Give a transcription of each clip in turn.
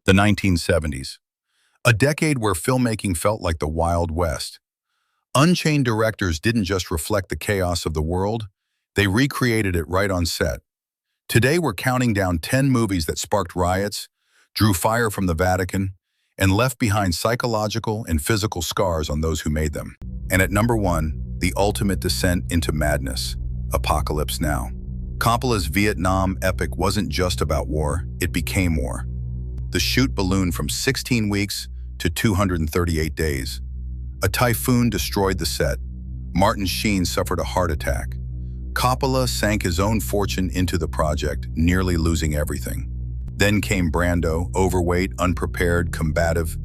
The 1970s, a decade where filmmaking felt like the Wild West. Unchained directors didn't just reflect the chaos of the world, they recreated it right on set. Today we're counting down 10 movies that sparked riots, drew fire from the Vatican, and left behind psychological and physical scars on those who made them. And at number 1, the ultimate descent into madness, Apocalypse Now. Coppola's Vietnam epic wasn't just about war, it became war. The shoot ballooned from 16 weeks to 238 days. A typhoon destroyed the set. Martin Sheen suffered a heart attack. Coppola sank his own fortune into the project, nearly losing everything. Then came Brando, overweight, unprepared, combative.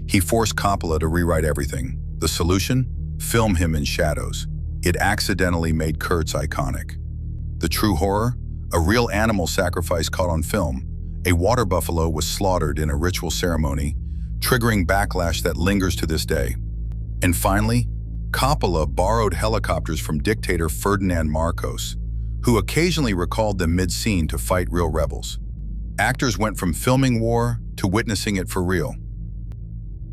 He forced Coppola to rewrite everything. The solution? Film him in shadows. It accidentally made Kurtz iconic. The true horror? A real animal sacrifice caught on film. A water buffalo was slaughtered in a ritual ceremony, triggering backlash that lingers to this day. And finally, Coppola borrowed helicopters from dictator Ferdinand Marcos, who occasionally recalled them mid-scene to fight real rebels. Actors went from filming war to witnessing it for real.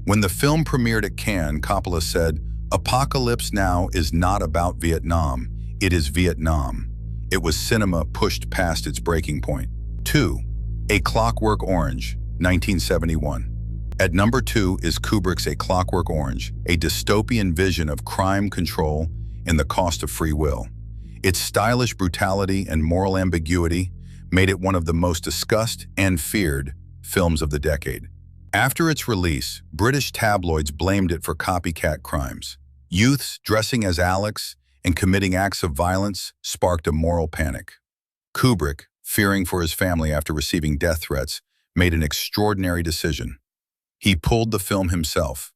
When the film premiered at Cannes, Coppola said, "Apocalypse Now is not about Vietnam, it is Vietnam." It was cinema pushed past its breaking point. 2. A Clockwork Orange, 1971. At number 2 is Kubrick's A Clockwork Orange, a dystopian vision of crime control and the cost of free will. Its stylish brutality and moral ambiguity made it one of the most discussed and feared films of the decade. After its release, British tabloids blamed it for copycat crimes. Youths dressing as Alex and committing acts of violence sparked a moral panic. Kubrick, fearing for his family after receiving death threats, made an extraordinary decision. He pulled the film himself.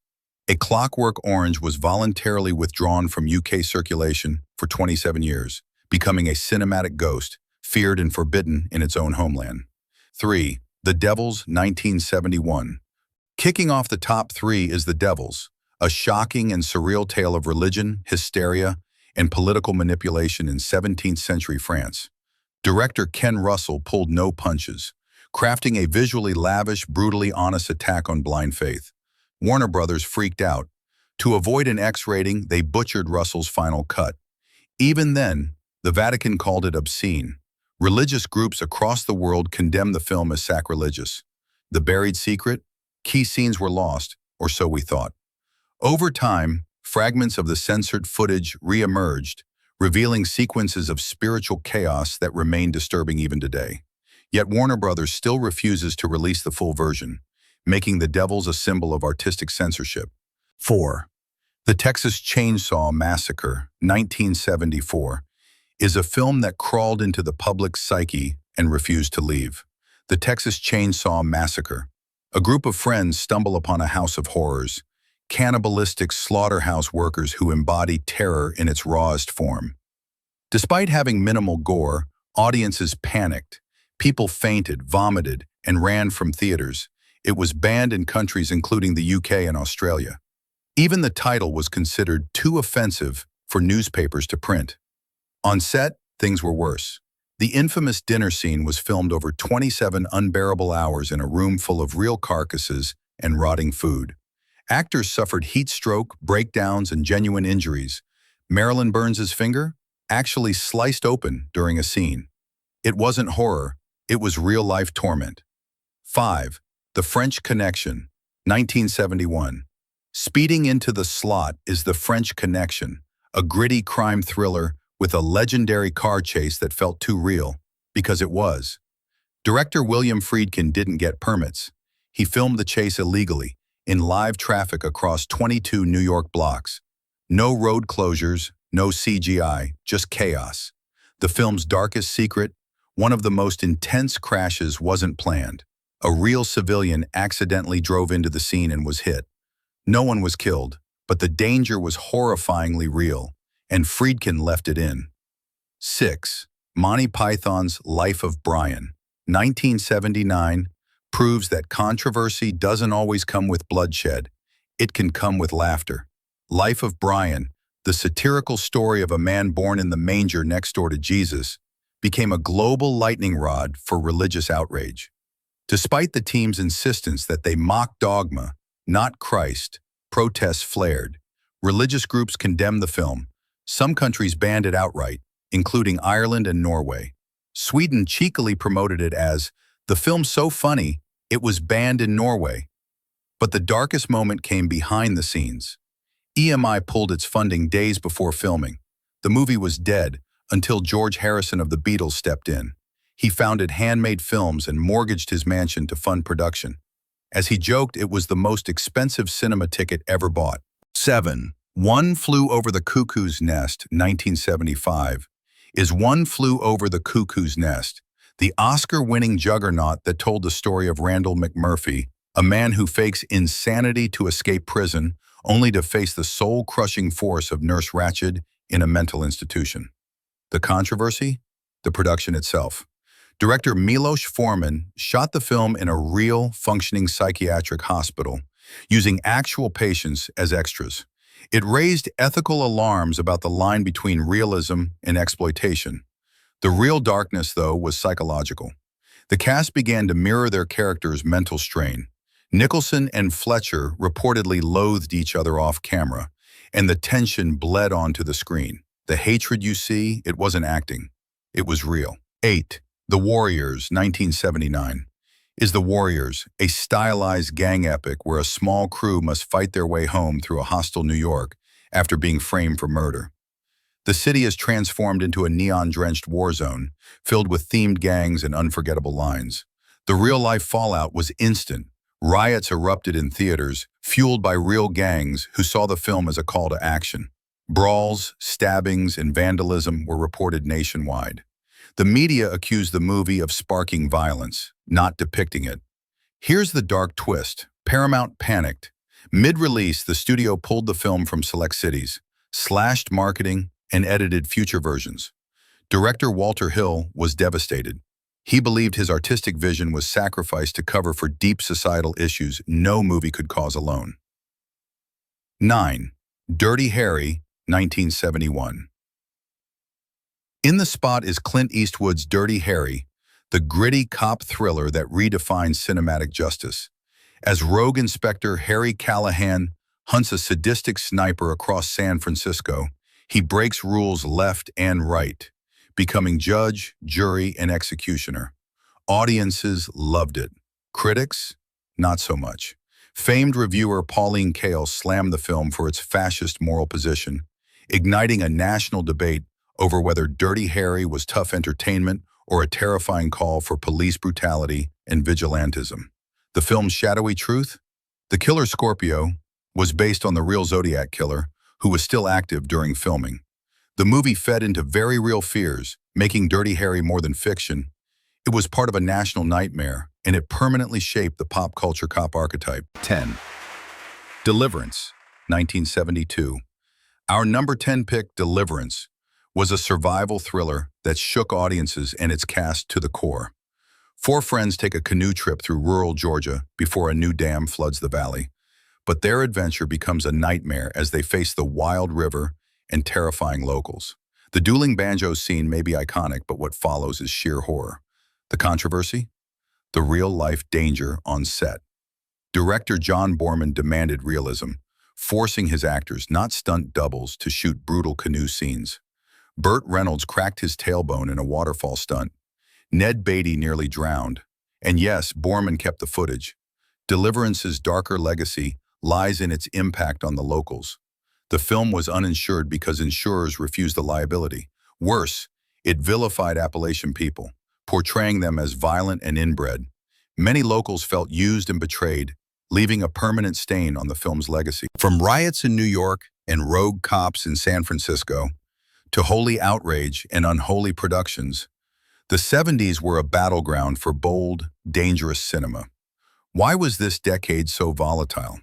A Clockwork Orange was voluntarily withdrawn from UK circulation for 27 years, becoming a cinematic ghost, feared and forbidden in its own homeland. 3. The Devils, 1971. Kicking off the top 3 is The Devils, a shocking and surreal tale of religion, hysteria, and political manipulation in 17th century France. Director Ken Russell pulled no punches, crafting a visually lavish, brutally honest attack on blind faith. Warner Brothers freaked out. To avoid an X rating, they butchered Russell's final cut. Even then, the Vatican called it obscene. Religious groups across the world condemned the film as sacrilegious. The buried secret? Key scenes were lost, or so we thought. Over time, fragments of the censored footage re-emerged, revealing sequences of spiritual chaos that remain disturbing even today. Yet Warner Brothers still refuses to release the full version, making The Devils a symbol of artistic censorship. 4. The Texas Chainsaw Massacre, 1974, is a film that crawled into the public psyche and refused to leave. The Texas Chainsaw Massacre. A group of friends stumble upon a house of horrors, cannibalistic slaughterhouse workers who embody terror in its rawest form. Despite having minimal gore, audiences panicked. People fainted, vomited, and ran from theaters. It was banned in countries including the UK and Australia. Even the title was considered too offensive for newspapers to print. On set, things were worse. The infamous dinner scene was filmed over 27 unbearable hours in a room full of real carcasses and rotting food. Actors suffered heat stroke, breakdowns, and genuine injuries. Marilyn Burns's finger actually sliced open during a scene. It wasn't horror, it was real-life torment. 5. The French Connection, 1971. Speeding into the Slot is The French Connection, a gritty crime thriller with a legendary car chase that felt too real, because it was. Director William Friedkin didn't get permits. He filmed the chase illegally, in live traffic across 22 New York blocks. No road closures, no CGI, just chaos. The film's darkest secret? One of the most intense crashes wasn't planned. A real civilian accidentally drove into the scene and was hit. No one was killed, but the danger was horrifyingly real, and Friedkin left it in. 6. Monty Python's Life of Brian, 1979, proves that controversy doesn't always come with bloodshed. It can come with laughter. Life of Brian, the satirical story of a man born in the manger next door to Jesus, became a global lightning rod for religious outrage. Despite the team's insistence that they mock dogma, not Christ, protests flared. Religious groups condemned the film. Some countries banned it outright, including Ireland and Norway. Sweden cheekily promoted it as, "The film's so funny, it was banned in Norway." But the darkest moment came behind the scenes. EMI pulled its funding days before filming. The movie was dead until George Harrison of the Beatles stepped in. He founded Handmade Films and mortgaged his mansion to fund production. As he joked, it was the most expensive cinema ticket ever bought. 7. One Flew Over the Cuckoo's Nest, 1975, is One Flew Over the Cuckoo's Nest, the Oscar-winning juggernaut that told the story of Randall McMurphy, a man who fakes insanity to escape prison, only to face the soul-crushing force of Nurse Ratched in a mental institution. The controversy? The production itself. Director Milos Forman shot the film in a real, functioning psychiatric hospital, using actual patients as extras. It raised ethical alarms about the line between realism and exploitation. The real darkness, though, was psychological. The cast began to mirror their characters' mental strain. Nicholson and Fletcher reportedly loathed each other off camera, and the tension bled onto the screen. The hatred you see, it wasn't acting. It was real. 8. The Warriors, 1979, is The Warriors, a stylized gang epic where a small crew must fight their way home through a hostile New York after being framed for murder. The city is transformed into a neon-drenched war zone, filled with themed gangs and unforgettable lines. The real-life fallout was instant. Riots erupted in theaters, fueled by real gangs who saw the film as a call to action. Brawls, stabbings, and vandalism were reported nationwide. The media accused the movie of sparking violence, not depicting it. Here's the dark twist. Paramount panicked. Mid-release, the studio pulled the film from select cities, slashed marketing, and edited future versions. Director Walter Hill was devastated. He believed his artistic vision was sacrificed to cover for deep societal issues no movie could cause alone. 9. Dirty Harry, 1971. In the spot is Clint Eastwood's Dirty Harry, the gritty cop thriller that redefines cinematic justice. As rogue inspector Harry Callahan hunts a sadistic sniper across San Francisco, he breaks rules left and right, becoming judge, jury, and executioner. Audiences loved it. Critics? Not so much. Famed reviewer Pauline Kael slammed the film for its fascist moral position, igniting a national debate over whether Dirty Harry was tough entertainment or a terrifying call for police brutality and vigilantism. The film's shadowy truth? The killer Scorpio was based on the real Zodiac killer, who was still active during filming. The movie fed into very real fears, making Dirty Harry more than fiction. It was part of a national nightmare, and it permanently shaped the pop culture cop archetype. 10. Deliverance, 1972. Our number 10 pick, Deliverance, was a survival thriller that shook audiences and its cast to the core. Four friends take a canoe trip through rural Georgia before a new dam floods the valley. But their adventure becomes a nightmare as they face the wild river and terrifying locals. The dueling banjo scene may be iconic, but what follows is sheer horror. The controversy? The real-life danger on set. Director John Borman demanded realism, forcing his actors, not stunt doubles, to shoot brutal canoe scenes. Burt Reynolds cracked his tailbone in a waterfall stunt. Ned Beatty nearly drowned. And yes, Borman kept the footage. Deliverance's darker legacy lies in its impact on the locals. The film was uninsured because insurers refused the liability. Worse, it vilified Appalachian people, portraying them as violent and inbred. Many locals felt used and betrayed, leaving a permanent stain on the film's legacy. From riots in New York and rogue cops in San Francisco, to holy outrage and unholy productions, the 70s were a battleground for bold, dangerous cinema. Why was this decade so volatile?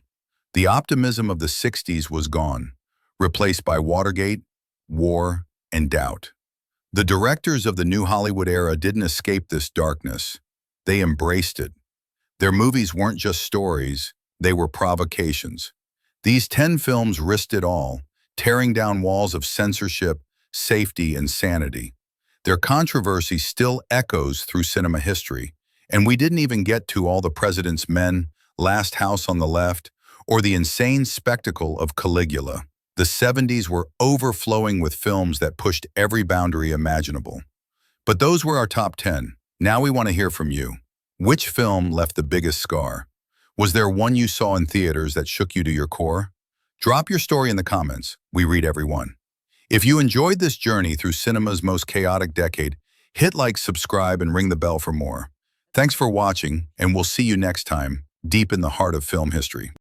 The optimism of the 60s was gone, replaced by Watergate, war, and doubt. The directors of the new Hollywood era didn't escape this darkness. They embraced it. Their movies weren't just stories, they were provocations. These 10 films risked it all, tearing down walls of censorship, safety, and sanity. Their controversy still echoes through cinema history, And we didn't even get to All the President's Men, Last House on the Left, or the insane spectacle of Caligula. The 70s were overflowing with films that pushed every boundary imaginable. But those were our top 10. Now we want to hear from you. Which film left the biggest scar? Was there one you saw in theaters that shook you to your core? Drop your story in the comments. We read every one. If you enjoyed this journey through cinema's most chaotic decade, hit like, subscribe, and ring the bell for more. Thanks for watching, and we'll see you next time, deep in the heart of film history.